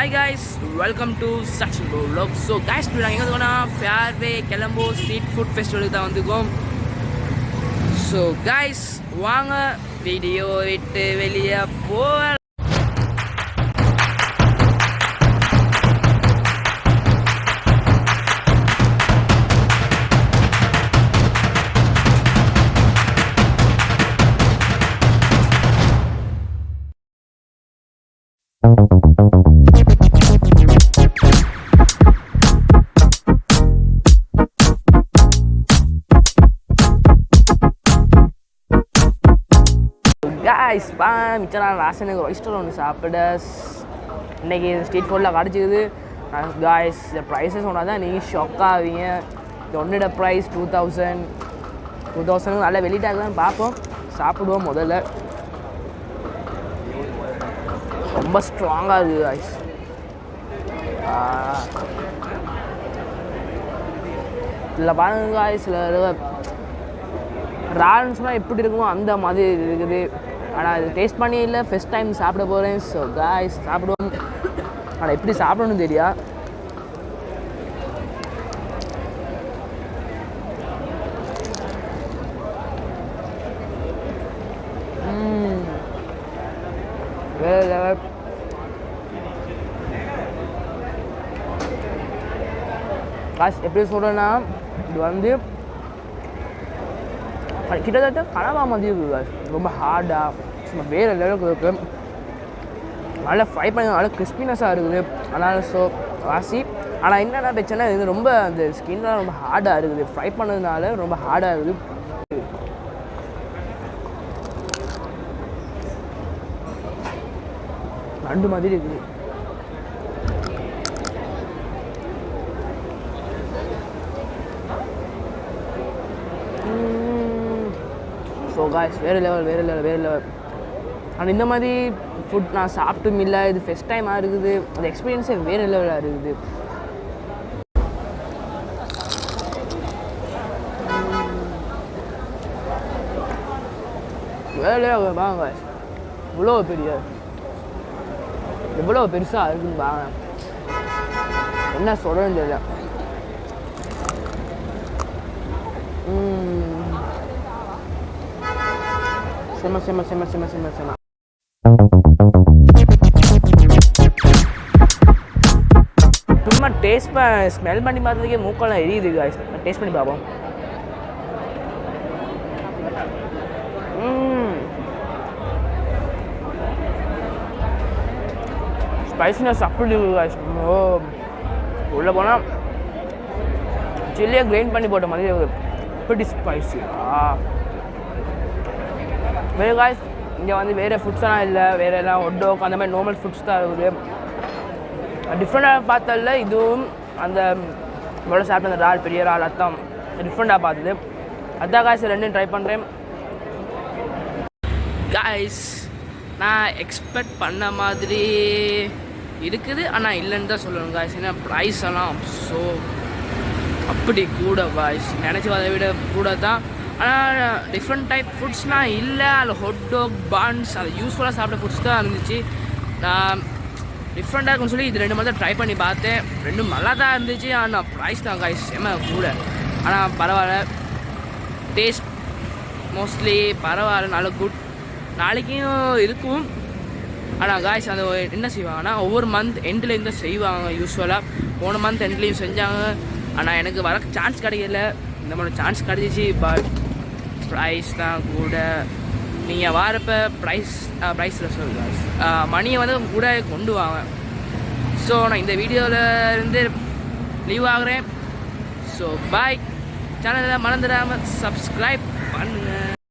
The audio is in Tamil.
Hi guys, welcome to Satchin vlog. So guys, today I'm going to Fairway Colombo Street Food Festival தான் வந்துக்கோம். So guys, வாங்க வீடியோ விட்டு வெளியே போகலாம். guys, மிச்சம் நான் லாஸ்ட் எனக்கு ஒய்ஸ்டர் ஒன்று சாப்பிட இன்றைக்கி ஸ்ட்ரீட் ஃபுட்டில் கிடச்சிக்குது. காய்ஸ் இந்த ப்ரைஸஸ் ஒன்றா தான் நீங்கள் ஷாக் ஆவீங்க. இந்த ஒன்னோட ப்ரைஸ் 2000 நல்லா வெளியிட்டாங்க தான் பார்ப்போம், சாப்பிடுவோம். முதல்ல ரொம்ப ஸ்ட்ராங்காக இருக்குது காய்ஸ். இதில் பாருங்க காய்ஸ், ரால்னு சொன்னால் எப்படி இருக்குமோ அந்த மாதிரி இருக்குது. ஆனால் அது டேஸ்ட் பண்ணி இல்லை, ஃபஸ்ட் டைம் சாப்பிட போகிறேன். ஸோ காய்ஸ் சாப்பிடுவோம். ஆனால் எப்படி சாப்பிடணும்னு தெரியா. வேறு லெவல். காய்ஸ் எப்படி சொல்கிறேன்னா, இது வந்து கிட்டத்தட்ட கனவா மாதிரி இருக்குது. ரொம்ப ஹார்டாக சும்மா வேறு லெவலுக்கு இருக்குது. நல்லா ஃப்ரை பண்ணி நல்லா கிறிஸ்பினஸாக இருக்குது. அதனால் ஸோ வாசி. ஆனால் என்னென்ன பிரச்சனை, இது ரொம்ப அந்த ஸ்கின்லாம் ரொம்ப ஹார்டாக இருக்குது. ஃப்ரை பண்ணதுனால ரொம்ப ஹார்டாக இருக்குது. நண்டு மாதிரி இருக்குது. ஸோ காய்ஸ் வேறு லெவல். ஆனால் இந்த மாதிரி ஃபுட் நான் சாப்பிட்டும் இல்லை. இது ஃபஸ்ட் டைமாக இருக்குது. அந்த எக்ஸ்பீரியன்ஸே வேறு லெவலாக இருக்குது. வேறு லெவல் வாங்க. எவ்வளோ பெருசாக இருக்குன்னு வாங்க. என்ன சொல்கிறேன்னு தெரியல. செம்ம சும்மா டேஸ்ட் ஸ்மெல் பண்ணி பார்த்ததுக்கே மூக்கெல்லாம் எரியுது காய்ஸ். டேஸ்ட் பண்ணி பார்ப்போம். ஸ்பைசினஸ் அப்படி இருக்குது காய்ஸ். ஓ, உள்ளே போனால் சில்லியாக கிரைண்ட் பண்ணி போட்ட மாதிரி எப்படி ஸ்பைசி. வேறு காய்ஸ் இங்கே வந்து வேறு ஃபுட்ஸ்லாம் இல்லை. வேறு எல்லாம் ஒட்டோக் அந்த மாதிரி நார்மல் ஃபுட்ஸ் தான் இருக்குது. டிஃப்ரெண்ட்டாக பார்த்ததில்ல. இதுவும் அந்த இவ்வளோ சாப்பிட்ட அந்த இறால், பெரிய இறால், அதான் டிஃப்ரெண்ட்டாக பார்த்தது. அதான் காய்ஸ் ரெண்டும் ட்ரை பண்ணுறேன். காய்ஸ் நான் எக்ஸ்பெக்ட் பண்ண மாதிரி இருக்குது, ஆனால் இல்லைன்னு தான் சொல்லணும் காய்ஸ். ஏன்னா ப்ரைஸ் எல்லாம் ஸோ அப்படி கூட காய்ஸ், நினச்சதை விட கூட தான். ஆனால் டிஃப்ரெண்ட் டைப் ஃபுட்ஸ்னால் இல்லை. அதில் ஹாட் பான்ஸ் அது யூஸ்ஃபுல்லாக சாப்பிட்ட ஃபுட்ஸ் தான் இருந்துச்சு. நான் டிஃப்ரெண்ட்டாக இருக்குன்னு சொல்லி இது ரெண்டு மாதிரி ட்ரை பண்ணி பார்த்தேன். ரெண்டும் நல்லா தான் இருந்துச்சு. ஆனால் ப்ரைஸ் தான் காய்ஸ் செம்ம கூட. ஆனால் பரவாயில்ல, டேஸ்ட் மோஸ்ட்லி பரவாயில்ல, நல்ல குட். நாளைக்கும் இருக்கும். ஆனால் காய்ஸ் அது என்ன செய்வாங்கன்னா, ஒவ்வொரு மந்த் எண்ட்லேருந்து தான் செய்வாங்க யூஸ்வலாக. போன மந்த் எண்ட்லேயும் செஞ்சாங்க. ஆனால் எனக்கு வர சான்ஸ் கிடைக்கல. இந்த மாதிரி சான்ஸ் கிடச்சிச்சு. பட் ப்ரைஸ் தான் கூட. நீங்கள் வாரப்போ ப்ரைஸில் சொல்லுங்க. மணியை வந்து கூட கொண்டு வாங்க. ஸோ நான் இந்த வீடியோவில் இருந்து லீவ் ஆகுறேன். So bye. சேனலில் மறந்துடாமல் சப்ஸ்கிரைப் பண்ணுங்கள்.